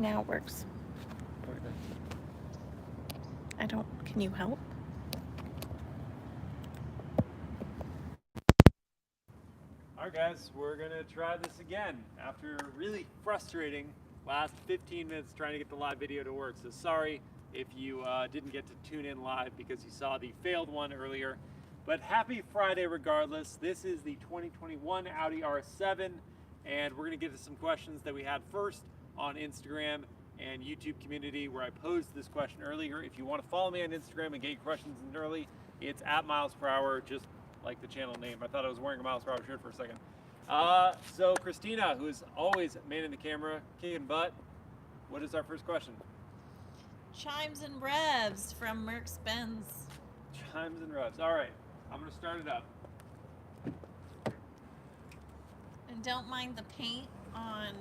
Now it works. I don't, can you help? Alright guys, we're gonna try this again after a really frustrating last 15 minutes trying to get the live video to work. So sorry if you didn't get to tune in live because you saw the failed one earlier. But happy Friday regardless. This is the 2021 Audi RS7 and we're gonna get to some questions that we had first on Instagram and YouTube community where I posed this question earlier. If you want to follow me on Instagram and get your questions in early, it's at MilesPerHr, just like the channel name. I thought I was wearing a MilesPerHr shirt for a second. So Christina, who is always manning the camera, kicking butt, what is our first question? Chimes and revs from Mercedes-Benz. Chimes and revs. All right, I'm gonna start it up. And don't mind the paint on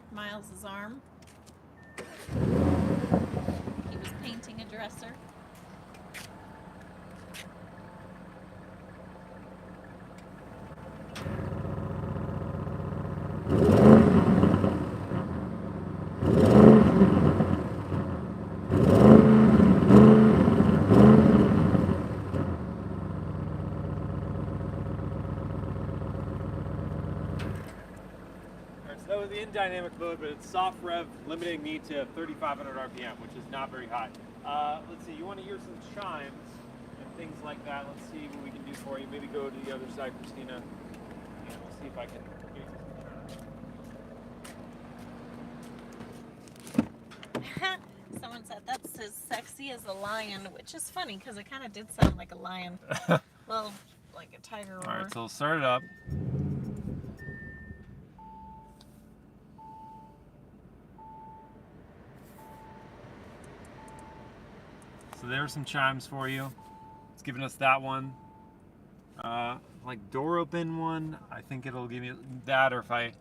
Miles's arm. He was painting a dresser. That was in dynamic mode, but it's soft rev, limiting me to 3,500 RPM, which is not very high. Let's see, you want to hear some chimes and things like that. Let's see what we can do for you. Maybe go to the other side, Christina, and we'll see if I can get you some chimes. Someone said that's as sexy as a lion, which is funny because it kind of did sound like a lion. Well, like a tiger roar. All right, so we'll start it up. So there are some chimes for you. It's giving us that one. Like door open one, I think it'll give me that, or if my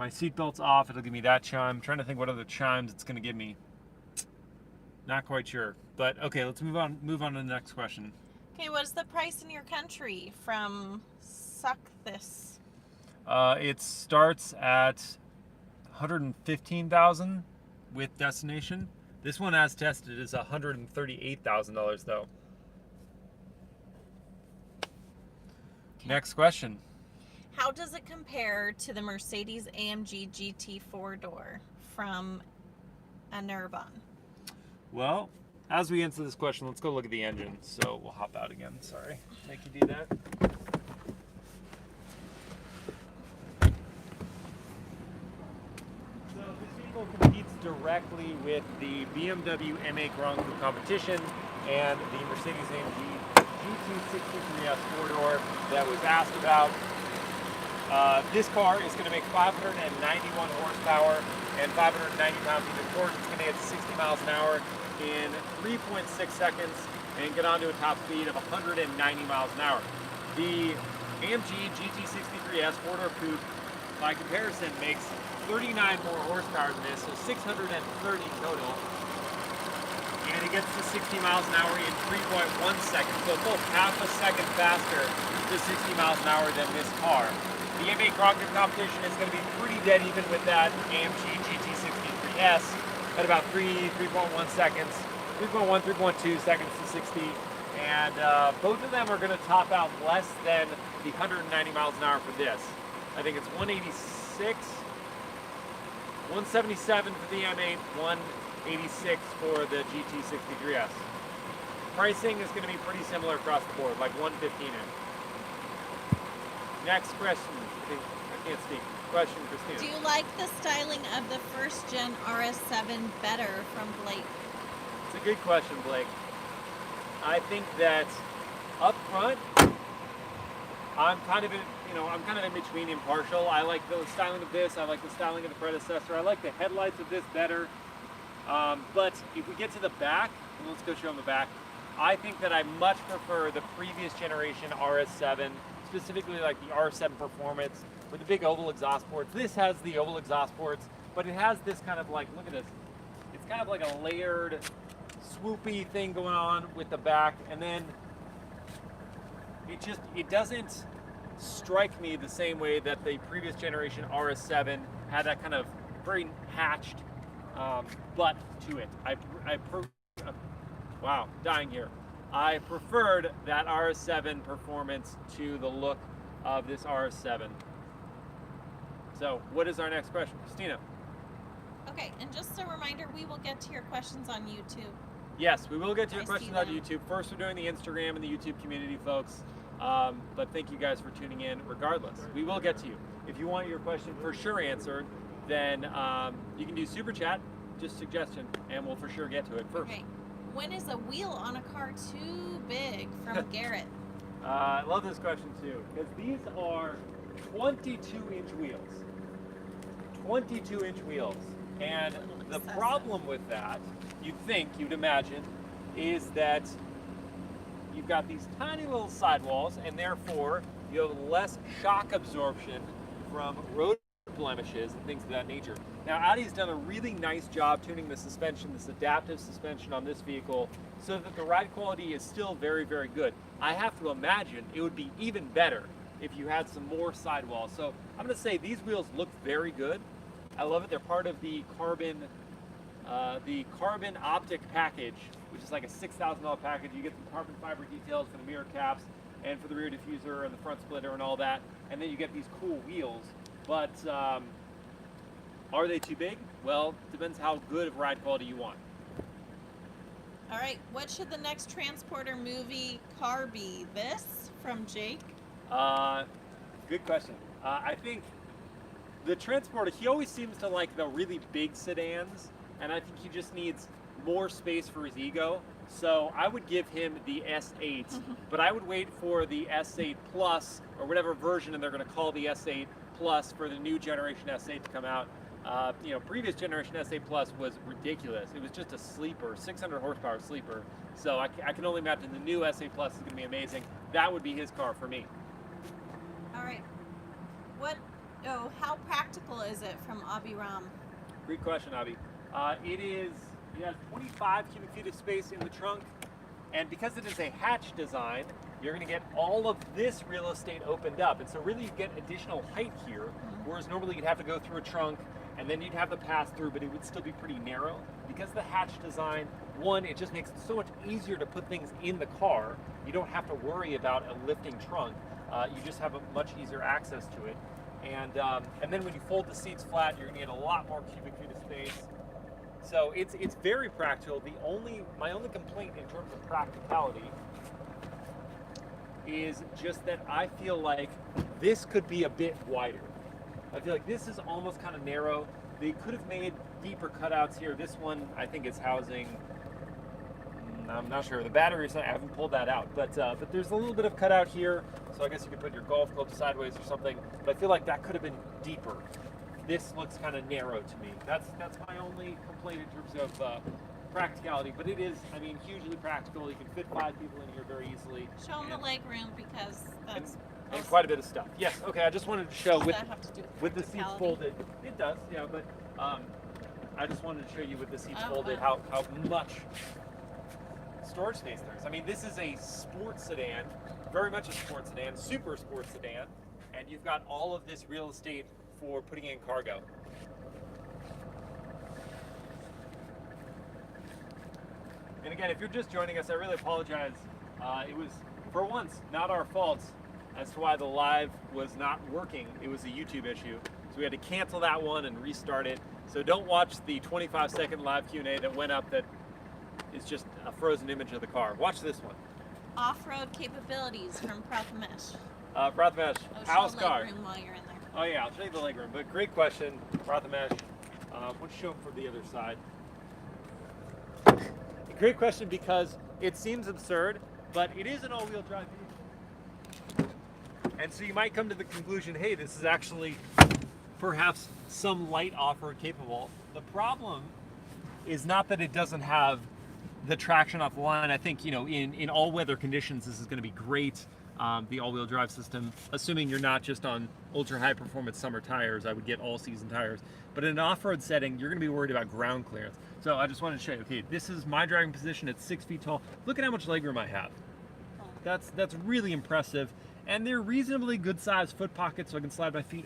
seatbelt's off, it'll give me that chime. I'm trying to think what other chimes it's gonna give me. Not quite sure, but okay, let's move on to the next question. Okay, what's the price in your country from Suck This? It starts at 115,000 with destination. This one, as tested, is $138,000 though. Okay. Next question. How does it compare to the Mercedes-AMG GT 4-door from Enerbon? Well, as we answer this question, let's go look at the engine. So we'll hop out again. Sorry, make you do that. Competes directly with the BMW M8 Grand Coupe competition and the Mercedes-AMG GT63S 4-door that was asked about. This car is going to make 591 horsepower and 590 pounds-feet of torque. It's going to get to 60 miles an hour in 3.6 seconds and get onto a top speed of 190 miles an hour. The AMG GT63S 4-door coupe, by comparison, makes 39 more horsepower than this, so 630 total. And it gets to 60 miles an hour in 3.1 seconds, so it's both half a second faster to 60 miles an hour than this car. The M8 Grand Coupe competition is going to be pretty dead even with that AMG GT63S at about 3.1 seconds, 3.2 seconds to 60. And both of them are going to top out less than the 190 miles an hour for this. I think it's 186. 177 for the M8, 186 for the GT63S. Pricing is going to be pretty similar across the board, like 115-ish. Next question. I can't speak. Question, Christina. Do you like the styling of the first-gen RS7 better from Blake? It's a good question, Blake. I think that up front, I'm kind of in between, impartial. I like the styling of this. I like the styling of the predecessor. I like the headlights of this better. But if we get to the back, and let's go show them the back, I think that I much prefer the previous generation RS7, specifically like the R7 Performance with the big oval exhaust ports. This has the oval exhaust ports, but it has this kind of like, look at this. It's kind of like a layered, swoopy thing going on with the back, and then it doesn't strike me the same way that the previous generation RS7 had that kind of very hatched but to it. Wow, dying here. I preferred that RS7 performance to the look of this RS7. So, what is our next question? Christina? Okay, and just a reminder, we will get to your questions on YouTube. Yes, we will get to your I questions see on them. YouTube. First, we're doing the Instagram and the YouTube community, folks. But thank you guys for tuning in regardless. We will get to you. If you want your question for sure answered, then you can do Super Chat, just suggestion, and we'll for sure get to it first. Okay, when is a wheel on a car too big? From Garrett. I love this question too, because these are 22-inch wheels. 22-inch wheels. And the problem with that, you'd imagine, is that you've got these tiny little sidewalls, and therefore you have less shock absorption from road blemishes and things of that nature. Now, Audi's done a really nice job tuning the suspension, this adaptive suspension on this vehicle, so that the ride quality is still very, very good. I have to imagine it would be even better if you had some more sidewalls. So I'm going to say these wheels look very good. I love it. They're part of the Carbon Optic package, which is like a $6,000 package. You get the carbon fiber details for the mirror caps and for the rear diffuser and the front splitter and all that. And then you get these cool wheels. But are they too big? Well, depends how good of ride quality you want. All right, what should the next Transporter movie car be? This? From Jake. Good question. I think the Transporter, he always seems to like the really big sedans, and I think he just needs more space for his ego. So I would give him the S8, but I would wait for the S8 Plus, or whatever version they're going to call the S8 Plus for the new generation S8 to come out. Previous generation S8 Plus was ridiculous. It was just a sleeper, 600 horsepower sleeper. So I can only imagine the new S8 Plus is going to be amazing. That would be his car for me. All right. How practical is it? From Abhiram. Great question, Abhi. It has 25 cubic feet of space in the trunk, and because it is a hatch design, you're going to get all of this real estate opened up, and so really you get additional height here, whereas normally you'd have to go through a trunk, and then you'd have the pass through, but it would still be pretty narrow. Because of the hatch design, one, it just makes it so much easier to put things in the car. You don't have to worry about a lifting trunk. You just have a much easier access to it. And then when you fold the seats flat, you're going to get a lot more cubic feet of space. So it's very practical. My only complaint in terms of practicality is just that I feel like this could be a bit wider. I feel like this is almost kind of narrow. They could have made deeper cutouts here. This one, I think, is housing, I'm not sure, the battery, I haven't pulled that out, but there's a little bit of cutout here, so I guess you could put your golf club sideways or something, but I feel like that could have been deeper. This looks kind of narrow to me. That's my only complaint in terms of practicality, but it is, hugely practical. You can fit 5 people in here very easily. Show them the leg room, because that's... And quite a bit of stuff. Yes, okay, I just wanted to show Does that have to do with the seats folded. It does, yeah, but I just wanted to show you with the seats folded how much storage space there is. This is a sports sedan, very much a sports sedan, super sports sedan, and you've got all of this real estate for putting in cargo. And again, if you're just joining us, I really apologize. It was, for once, not our fault as to why the live was not working. It was a YouTube issue. So we had to cancel that one and restart it. So don't watch the 25-second live Q&A that went up that is just a frozen image of the car. Watch this one. Off-road capabilities from Prathamesh. Prathamesh, house car. Leg room while you're in there. Oh yeah, I'll show you the legroom. But great question, Prathamesh. Let's show them from the other side. Great question, because it seems absurd, but it is an all-wheel drive vehicle. And so you might come to the conclusion, hey, this is actually perhaps some light off-road capable. The problem is not that it doesn't have the traction off the line. I think, in all weather conditions, this is going to be great. The all-wheel drive system, assuming you're not just on ultra high performance summer tires. I would get all season tires, but in an off-road setting, you're going to be worried about ground clearance. So I just wanted to show you, okay, this is my driving position at 6 feet tall. Look at how much legroom I have. That's really impressive, and they're reasonably good sized foot pockets, so I can slide my feet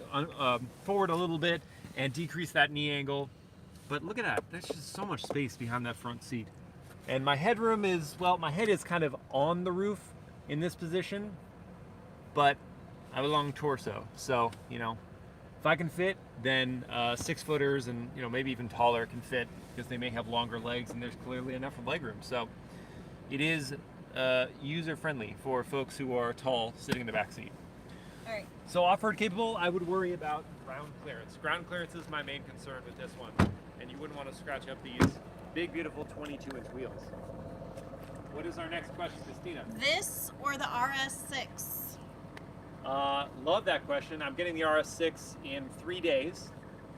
forward a little bit and decrease that knee angle. But look at that. There's just so much space behind that front seat. And my headroom is, well, my head is kind of on the roof in this position, but I have a long torso. So, you know, if I can fit, then 6-footers and, you know, maybe even taller can fit because they may have longer legs and there's clearly enough leg room. So it is user-friendly for folks who are tall sitting in the back seat. All right. So off-road capable, I would worry about ground clearance. Ground clearance is my main concern with this one. And you wouldn't want to scratch up these big, beautiful 22-inch wheels. What is our next question, Christina? This or the RS6? Love that question. I'm getting the RS6 in 3 days.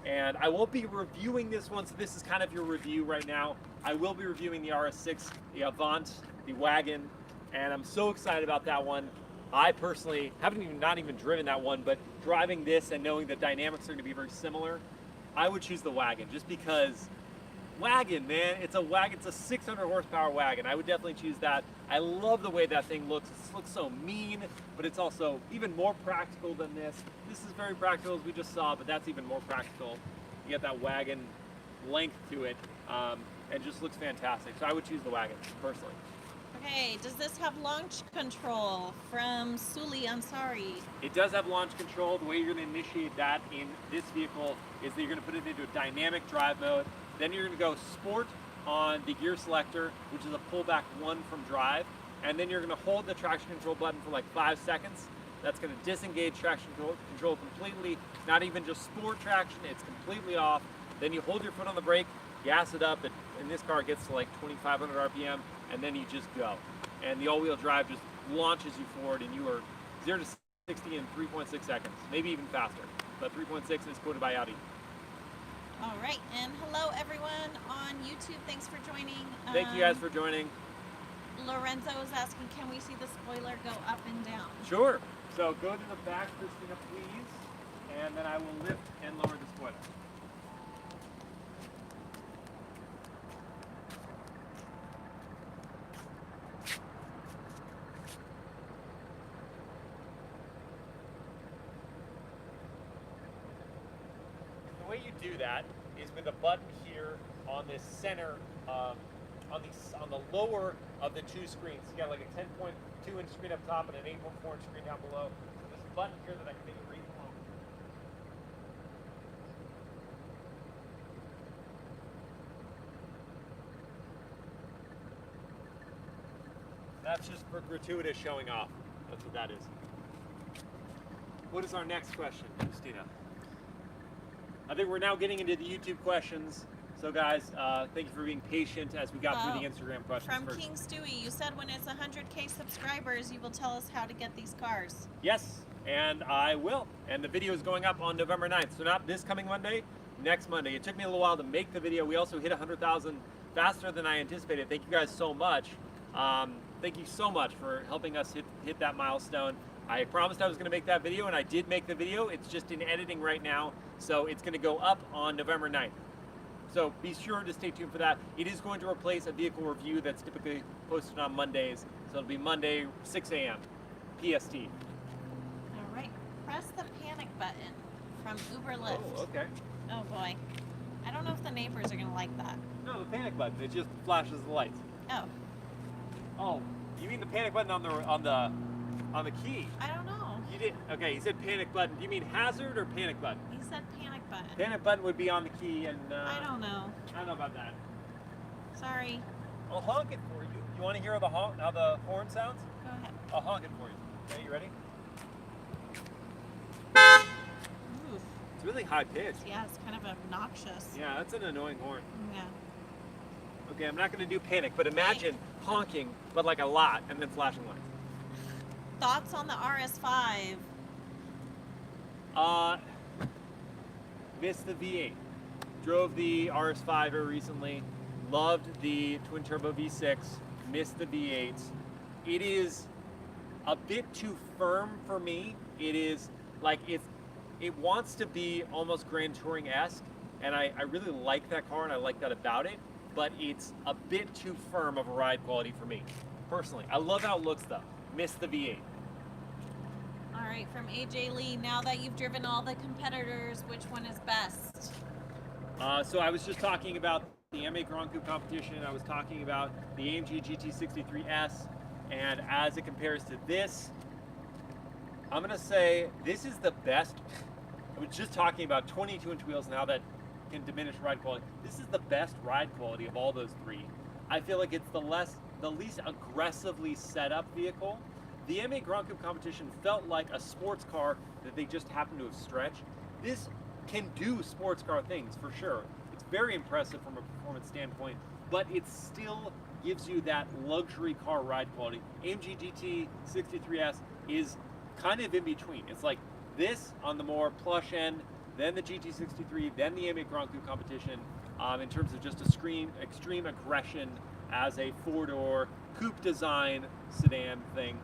And I won't be reviewing this one, so this is kind of your review right now. I will be reviewing the RS6, the Avant, the wagon, and I'm so excited about that one. I personally haven't not even driven that one, but driving this and knowing the dynamics are going to be very similar, I would choose the wagon just because wagon, man, it's a wagon. It's a 600 horsepower wagon. I would definitely choose that. I love the way that thing looks. It looks so mean, but it's also even more practical than this. This is very practical as we just saw, but that's even more practical. You get that wagon length to it, and just looks fantastic. So I would choose the wagon personally. Okay, does this have launch control from Suli Ansari? It does have launch control. The way you're going to initiate that in this vehicle is that you're going to put it into a dynamic drive mode. Then you're going to go sport on the gear selector, which is a pullback 1 from drive. And then you're going to hold the traction control button for like 5 seconds. That's going to disengage traction control completely. Not even just sport traction, it's completely off. Then you hold your foot on the brake, gas it up, and this car gets to like 2,500 RPM, and then you just go. And the all-wheel drive just launches you forward, and you are 0 to 60 in 3.6 seconds, maybe even faster. But 3.6 is quoted by Audi. All right, and hello everyone on YouTube. Thanks for joining. Thank you guys for joining. Lorenzo is asking, can we see the spoiler go up and down? Sure. So go to the back, Christina, please, and then I will lift and lower the spoiler. The way you do that is with a button here on this center, on the lower of the 2 screens. You got like a 10.2 inch screen up top and an 8.4 inch screen down below. So there's a button here that I can make it read from. That's just for gratuitous showing off. That's what that is. What is our next question, Christina? I think we're now getting into the YouTube questions. So guys, thank you for being patient as we got through the Instagram questions From first. King Stewie, you said when it's 100K subscribers, you will tell us how to get these cars. Yes, and I will. And the video is going up on November 9th. So not this coming Monday, next Monday. It took me a little while to make the video. We also hit 100,000 faster than I anticipated. Thank you guys so much. Thank you so much for helping us hit that milestone. I promised I was going to make that video, and I did make the video. It's just in editing right now, so it's going to go up on November 9th. So be sure to stay tuned for that. It is going to replace a vehicle review that's typically posted on Mondays. So it'll be Monday, 6 a.m. PST. All right, press the panic button from Uber Lyft. Oh, okay. Oh boy. I don't know if the neighbors are going to like that. No, the panic button. It just flashes the lights. Oh. Oh, you mean the panic button on the key? I don't know. You did. Okay, you said panic button. Do you mean hazard or panic button? He said panic button. Panic button would be on the key, and I don't know. I don't know about that. Sorry. I'll honk it for you. You want to hear how the horn sounds? Go ahead. I'll honk it for you. Okay, you ready? Oof. It's really high pitched. Yeah, it's kind of obnoxious. Yeah, that's an annoying horn. Yeah. Okay, I'm not going to do panic, but imagine honking, but like a lot, and then flashing lights. Thoughts on the RS5? Missed the V8. Drove the RS5 very recently. Loved the twin turbo V6. Missed the V8. It is a bit too firm for me. It is like it wants to be almost Grand Touring-esque, and I really like that car and I like that about it, but it's a bit too firm of a ride quality for me, personally. I love how it looks though. Missed the V8. All right, from AJ Lee, now that you've driven all the competitors, which one is best? So I was just talking about the M8 Grand Coupe competition. I was talking about the AMG GT63S, and as it compares to this, I'm gonna say this is the best. I was just talking about 22-inch wheels and how that can diminish ride quality. This is the best ride quality of all those three. I feel like it's the least aggressively set up vehicle. The M8 Grand Coupe competition felt like a sports car that they just happened to have stretched. This can do sports car things for sure. It's very impressive from a performance standpoint, but it still gives you that luxury car ride quality. AMG GT63S is kind of in between. It's like this on the more plush end, then the GT63, then the M8 Grand Coupe competition, in terms of just extreme aggression as a four-door coupe design sedan thing.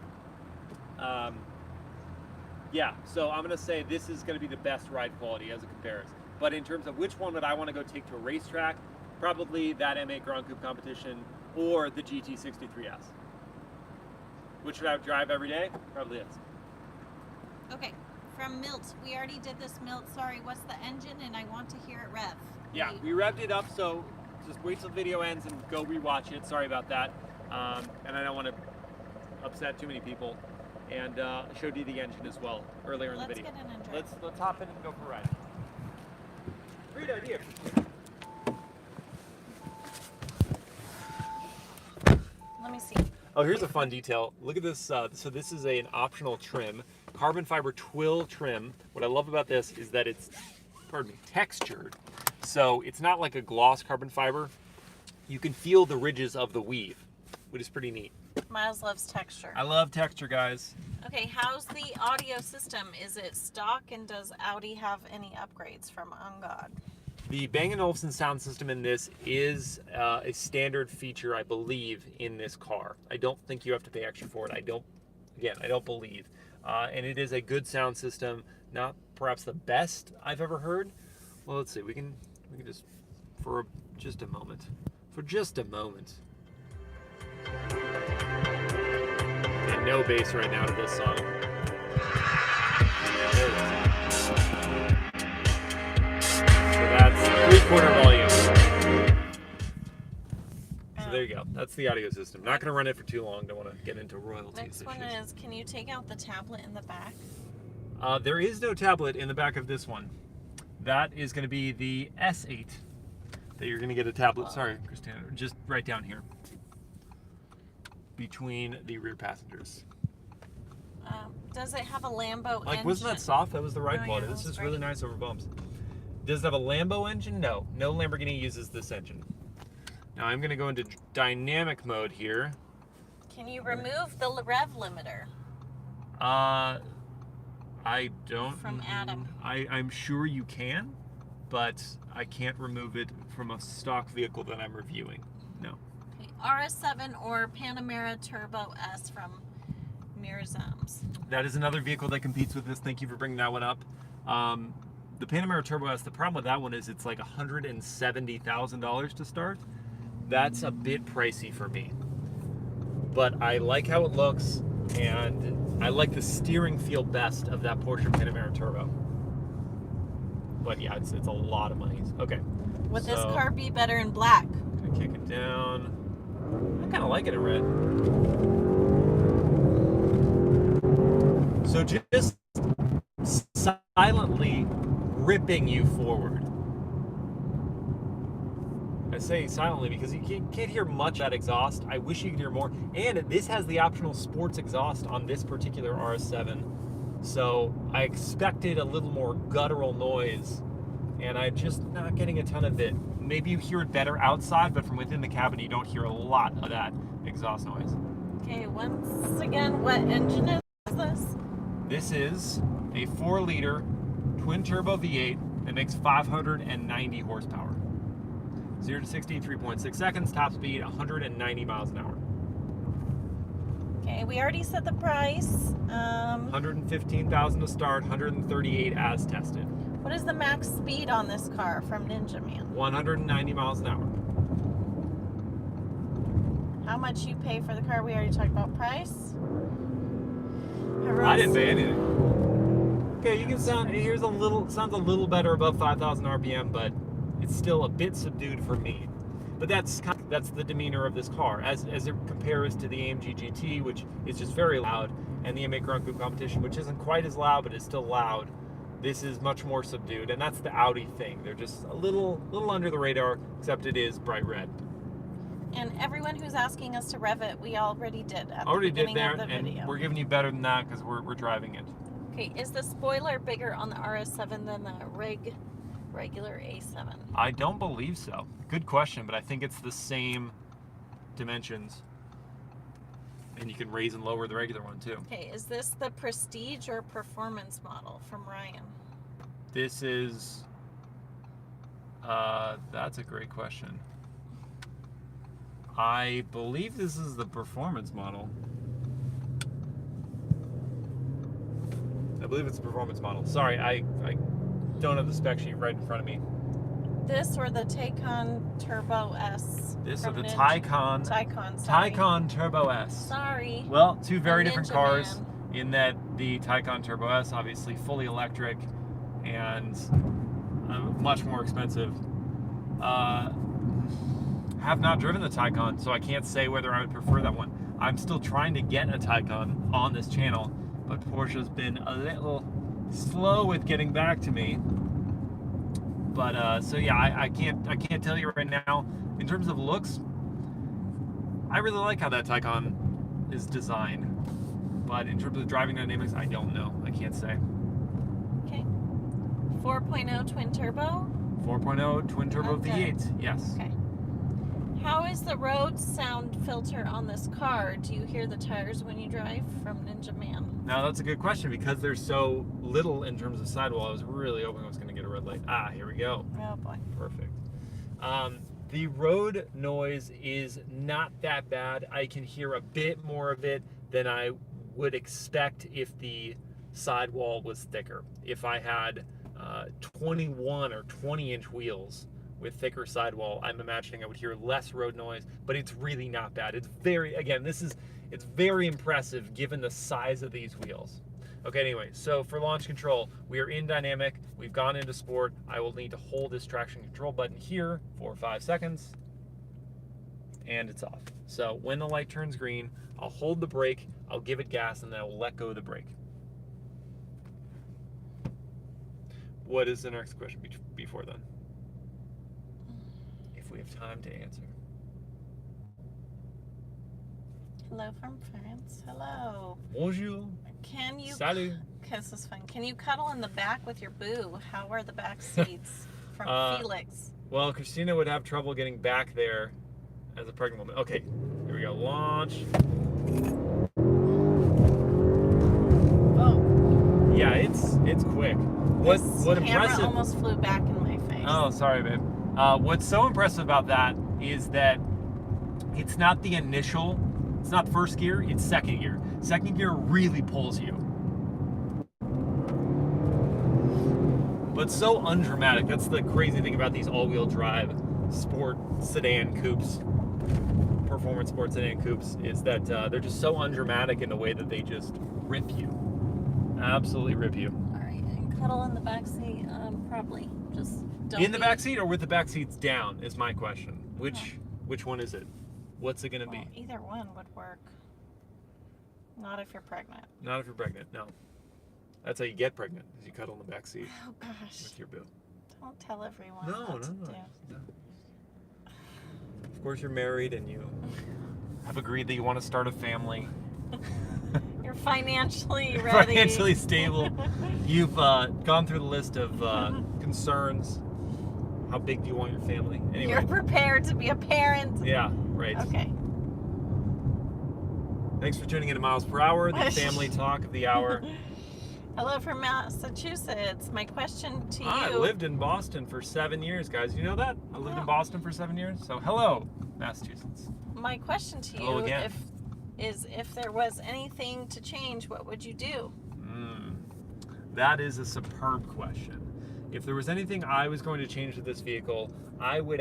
Yeah, so I'm gonna say this is gonna be the best ride quality as it compares. But in terms of which one would I want to go take to a racetrack, probably that M8 Grand Coupe competition or the GT63S. Which should I drive every day? Probably this. Okay, from Milt, we already did this, Milt. Sorry, what's the engine? And I want to hear it rev. Yeah, we revved it up, so just wait till the video ends and go rewatch it. Sorry about that. And I don't want to upset too many people. And I showed you the engine as well earlier in the video. Let's get in and drive. Let's hop in and go for a ride. Great idea. Let me see. Oh, here's a fun detail. Look at this. So this is an optional trim, carbon fiber twill trim. What I love about this is that it's, pardon me, textured. So it's not like a gloss carbon fiber. You can feel the ridges of the weave, which is pretty neat. Miles loves texture. I love texture, guys. Okay, how's the audio system? Is it stock, and does Audi have any upgrades from On God? The Bang & Olufsen sound system in this is a standard feature, I believe, in this car. I don't think you have to pay extra for it. I don't believe. And it is a good sound system, not perhaps the best I've ever heard. Well, let's see. We can just for just a moment. And no bass right now to this song. Yeah, there it is. So that's 3/4 volume. So there you go. That's the audio system. Not going to run it for too long. Don't want to get into royalties. Next one is, can you take out the tablet in the back? There is no tablet in the back of this one. That is going to be the S8 that you're going to get a tablet. Sorry, Christina. Just right down here. Between the rear passengers. Does it have a Lambo engine? Wasn't that soft? That was the ride Oh, quality. yeah, This that was is really great. nice over bumps. Does it have a Lambo engine? No. No Lamborghini uses this engine. Now I'm going to go into dynamic mode here. Can you remove the rev limiter? I don't. From Adam. I'm sure you can, but I can't remove it from a stock vehicle that I'm reviewing. No. Okay, RS7 or Panamera Turbo S from Mirzams. That is another vehicle that competes with this. Thank you for bringing that one up. The Panamera Turbo S, the problem with that one is it's like $170,000 to start. That's a bit pricey for me. But I like how it looks, and I like the steering feel best of that Porsche Panamera Turbo. But yeah, it's a lot of money. Okay. Would this car be better in black? Gonna kick it down. I kind of like it in red. So just silently ripping you forward. I say silently because you can't hear much of that exhaust. I wish you could hear more. And this has the optional sports exhaust on this particular RS7. So I expected a little more guttural noise, and I'm just not getting a ton of it. Maybe you hear it better outside, but from within the cabin you don't hear a lot of that exhaust noise. Okay, once again, what engine is this? This is a 4-liter twin-turbo V8 that makes 590 horsepower. 0 to 60 in 3.6 seconds, top speed 190 miles an hour. Okay, we already said the price. 115,000 to start, 138 as tested. What is the max speed on this car from Ninja Man? 190 miles an hour. How much you pay for the car? We already talked about price. I didn't pay anything. Okay, you can sound, sounds a little better above 5,000 RPM, but it's still a bit subdued for me. But that's the demeanor of this car as it compares to the AMG GT, which is just very loud, and the M8 Grand Coupe Competition, which isn't quite as loud, but is still loud. This is much more subdued, and that's the Audi thing. They're just a little under the radar, except it is bright red. And everyone who's asking us to rev it, we already did at Already the beginning did there, of the video. and we're giving you better than that because we're driving it. Okay, is the spoiler bigger on the RS7 than the regular A7? I don't believe so. Good question, but I think it's the same dimensions. And you can raise and lower the regular one too. Okay, is this the Prestige or Performance model from Ryan? This is, that's a great question. I believe this is the Performance model. I believe it's the Performance model. Sorry, I don't have the spec sheet right in front of me. This or the Taycan Turbo S? This or the Taycan, sorry. Taycan Turbo S. Sorry. Well, two very different Ninja cars Man. in that the Taycan Turbo S, obviously fully electric and much more expensive. Have not driven the Taycan, so I can't say whether I would prefer that one. I'm still trying to get a Taycan on this channel, but Porsche's been a little slow with getting back to me. But so yeah, I can't tell you right now. In terms of looks, I really like how that Taycan is designed. But in terms of driving dynamics, I don't know. I can't say. Okay. 4.0 twin turbo? 4.0 twin turbo Okay. V8, yes. Okay. How is the road sound filter on this car? Do you hear the tires when you drive? From Ninja Man. Now that's a good question because there's so little in terms of sidewall. I was really hoping I was going to get a red light. Ah, here we go. Oh boy. Perfect. The road noise is not that bad. I can hear a bit more of it than I would expect if the sidewall was thicker. If I had 21 or 20-inch wheels with thicker sidewall, I'm imagining I would hear less road noise, but it's really not bad. It's very, again, it's very impressive given the size of these wheels. Okay, anyway, so for launch control, we are in dynamic, we've gone into sport. I will need to hold this traction control button here for 5 seconds, and it's off. So when the light turns green, I'll hold the brake, I'll give it gas, and then I'll let go of the brake. What is the next question before then? If we have time to answer. Hello from France. Hello. Bonjour. Can you? Salut. This is fun. Can you cuddle in the back with your boo? How are the back seats from Felix? Well, Christina would have trouble getting back there as a pregnant woman. Okay, here we go. Launch. Oh. Yeah, it's quick. What Camera impressive? almost flew back in my face. Oh, sorry, babe. What's so impressive about that is that it's not the initial. It's not first gear. It's second gear. Second gear really pulls you. But so undramatic. That's the crazy thing about these all-wheel drive sport sedan coupes, performance sport sedan coupes, is that they're just so undramatic in the way that they just rip you. Absolutely rip you. All right, and cuddle in the back seat. Probably just don't. In the back seat or with the back seats down is my question. Which one is it? What's it gonna be? Either one would work. Not if you're pregnant. Not if you're pregnant. No. That's how you get pregnant. Is you cuddle in the back seat Oh gosh. with your boo. Don't tell everyone. No. what to do. Of course, you're married and you have agreed that you want to start a family. You're financially ready. Financially stable. You've gone through the list of concerns. How big do you want your family? Anyway. You're prepared to be a parent. Yeah, right. Okay. Thanks for tuning in to MilesPerHr, the family talk of the hour. Hello from Massachusetts. My question to you. I lived in Boston for 7 years, guys. You know that? I lived in Boston for 7 years. So hello, Massachusetts. My question to Hello you again. if there was anything to change, what would you do? That is a superb question. If there was anything I was going to change to this vehicle, I would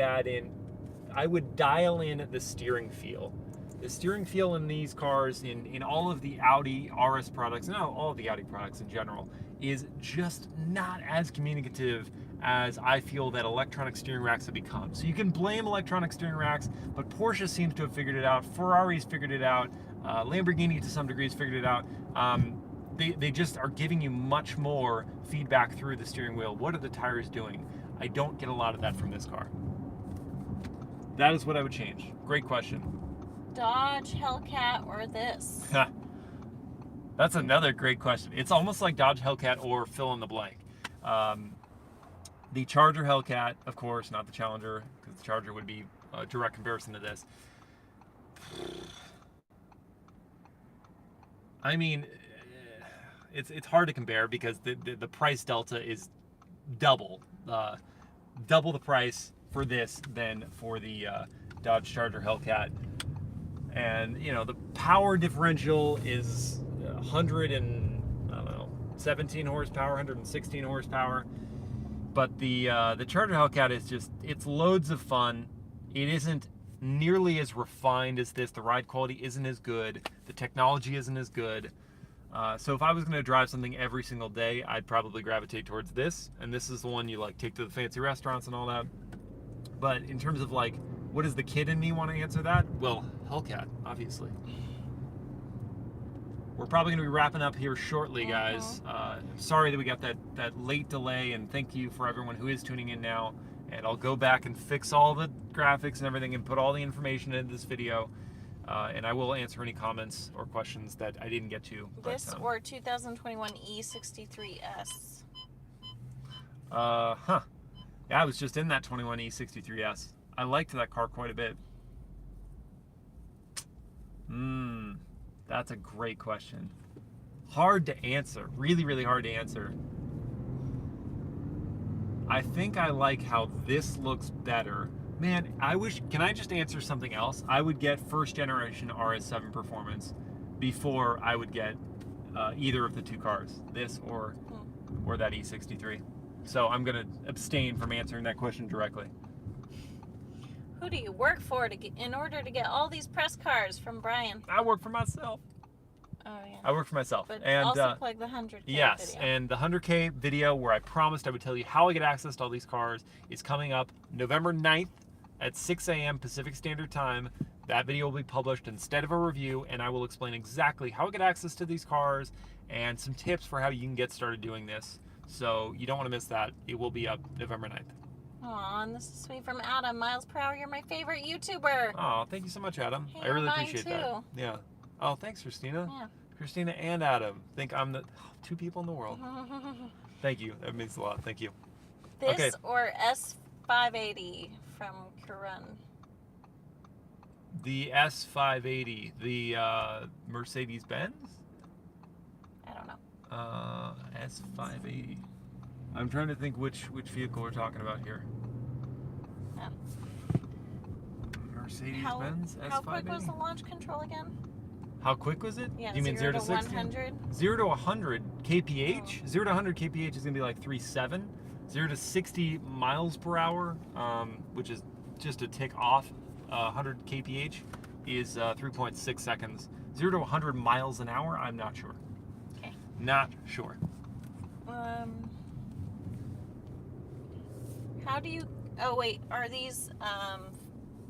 dial in the steering feel. The steering feel in these cars, in all of the Audi RS products, and all of the Audi products in general, is just not as communicative as I feel that electronic steering racks have become. So you can blame electronic steering racks, but Porsche seems to have figured it out. Ferrari's figured it out. Lamborghini to some degree has figured it out. They just are giving you much more feedback through the steering wheel. What are the tires doing? I don't get a lot of that from this car. That is what I would change. Great question. Dodge, Hellcat, or this? That's another great question. It's almost like Dodge Hellcat or fill in the blank. The Charger Hellcat, of course, not the Challenger, because the Charger would be a direct comparison to this. I mean, it's hard to compare because the price delta is double the price for this than for the Dodge Charger Hellcat. And you know, the power differential is 117 horsepower, 116 horsepower. But the Charger Hellcat is just, it's loads of fun. It isn't nearly as refined as this. The ride quality isn't as good. The technology isn't as good. So if I was going to drive something every single day, I'd probably gravitate towards this. And this is the one you like take to the fancy restaurants and all that. But in terms of like, what does the kid in me want to answer that? Well, Hellcat, obviously. We're probably going to be wrapping up here shortly, guys. I'm sorry that we got that late delay, and thank you for everyone who is tuning in now. And I'll go back and fix all the graphics and everything and put all the information into this video. And I will answer any comments or questions that I didn't get to. This or 2021 E63S? Yeah, I was just in that 21 E63S. I liked that car quite a bit. That's a great question. Hard to answer. Really, really hard to answer. I think I like how this looks better. Man, I wish, can I just answer something else? I would get first generation RS7 performance before I would get either of the two cars, this or that E63. So I'm gonna abstain from answering that question directly. Who do you work for in order to get all these press cars? From Brian. I work for myself. Oh yeah. I work for myself. But and also plug the 100K yes, video. and the 100K video where I promised I would tell you how I get access to all these cars is coming up November 9th at 6 a.m. Pacific Standard Time. That video will be published instead of a review, and I will explain exactly how I get access to these cars and some tips for how you can get started doing this. So you don't want to miss that. It will be up November 9th. Aw, and this is sweet from Adam. MilesPerHr, you're my favorite YouTuber. Oh, thank you so much, Adam. Hey, I really mine appreciate too. that. Yeah. Oh, thanks, Christina. Yeah. Christina and Adam. Think I'm the two people in the world. Thank you. That means a lot. Thank you. This Okay. or S580 from Karun. The S580, the Mercedes-Benz? I don't know. S580. I'm trying to think which vehicle we're talking about here. Yeah. Mercedes-Benz S580. How quick was the launch control again? How quick was it? Yeah, you mean 0 to 60? 100? 0 to 100 kph. 0 to 100 kph is gonna be like 3.7. 0 to 60 miles per hour, which is just a tick off 100 kph, is 3.6 seconds. 0 to 100 miles an hour, I'm not sure. Okay. Not sure. How do you? Oh wait, are these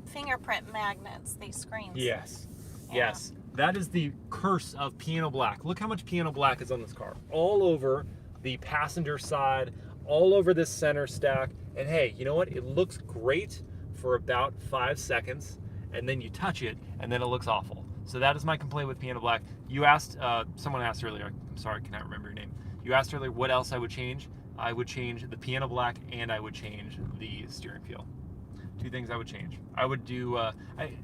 fingerprint magnets? These screens? Yes. Yeah. Yes. That is the curse of piano black. Look how much piano black is on this car. All over the passenger side, all over this center stack. And hey, you know what? It looks great for about 5 seconds, and then you touch it, and then it looks awful. So that is my complaint with piano black. You asked, someone asked earlier, I'm sorry, I cannot remember your name. You asked earlier what else I would change. I would change the piano black, and I would change the steering feel. Two things I would change. I would do,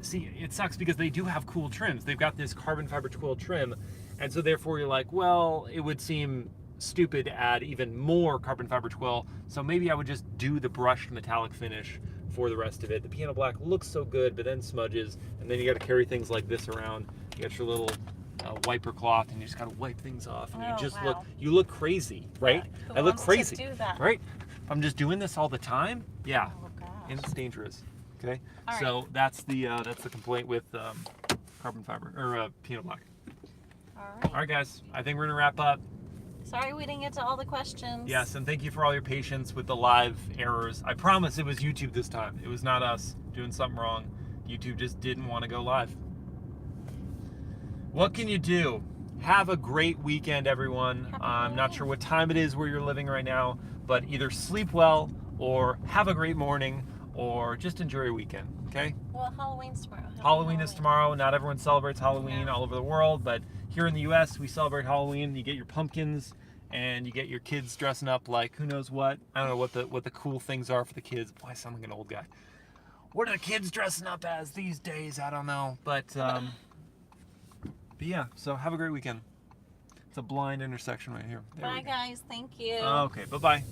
see, it sucks because they do have cool trims. They've got this carbon fiber twill trim, and so therefore you're like, well, it would seem stupid to add even more carbon fiber twill, so maybe I would just do the brushed metallic finish for the rest of it. The piano black looks so good, but then smudges, and then you got to carry things like this around. You got your little wiper cloth, and you just got to wipe things off, and you just look crazy, right? Who I look wants crazy, to do that? right? If I'm just doing this all the time, yeah. Oh gosh. And it's dangerous. Okay, All so right. that's the complaint with carbon fiber or piano black. All right. All right, guys. I think we're gonna wrap up. Sorry we didn't get to all the questions. Yes, and thank you for all your patience with the live errors. I promise it was YouTube this time. It was not us doing something wrong. YouTube just didn't want to go live. What can you do? Have a great weekend, everyone. I'm not sure what time it is where you're living right now, but either sleep well or have a great morning or just enjoy your weekend, okay? Well, Halloween's tomorrow. Halloween is tomorrow. Not everyone celebrates Halloween all over the world, but here in the U.S., we celebrate Halloween. You get your pumpkins, and you get your kids dressing up like who knows what. I don't know what the cool things are for the kids. Boy, I sound like an old guy. What are the kids dressing up as these days? I don't know, but yeah. So have a great weekend. It's a blind intersection right here. There Bye, guys. Thank you. Okay. Bye bye.